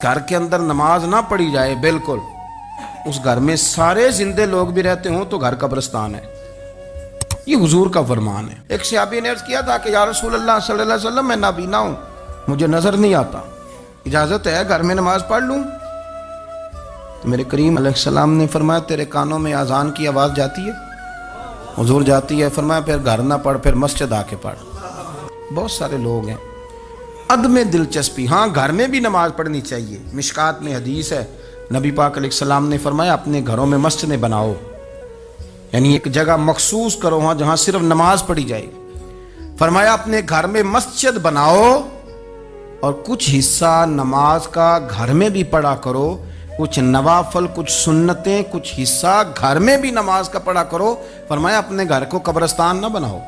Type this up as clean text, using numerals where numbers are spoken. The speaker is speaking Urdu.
گھر کے اندر نماز نہ پڑھی جائے بالکل، اس گھر میں سارے زندے لوگ بھی رہتے ہوں تو گھر قبرستان ہے. یہ حضور کا فرمان ہے. ایک صحابی نے عرض کیا تھا کہ یا رسول اللہ صلی اللہ علیہ وسلم میں نابینا ہوں، مجھے نظر نہیں آتا، اجازت ہے گھر میں نماز پڑھ لوں؟ تو میرے کریم علیہ السلام نے فرمایا تیرے کانوں میں اذان کی آواز جاتی ہے؟ حضور جاتی ہے. فرمایا پھر گھر نہ پڑھ، پھر مسجد آ کے پڑھ. بہت سارے لوگ ہیں عدم دلچسپی. ہاں گھر میں بھی نماز پڑھنی چاہیے. مشکات میں حدیث ہے، نبی پاک علیہ السلام نے فرمایا اپنے گھروں میں مسجدیں بناؤ، یعنی ایک جگہ مخصوص کرو ہاں جہاں صرف نماز پڑھی جائے. فرمایا اپنے گھر میں مسجد بناؤ اور کچھ حصہ نماز کا گھر میں بھی پڑھا کرو، کچھ نوافل، کچھ سنتیں، کچھ حصہ گھر میں بھی نماز کا پڑھا کرو. فرمایا اپنے گھر کو قبرستان نہ بناؤ.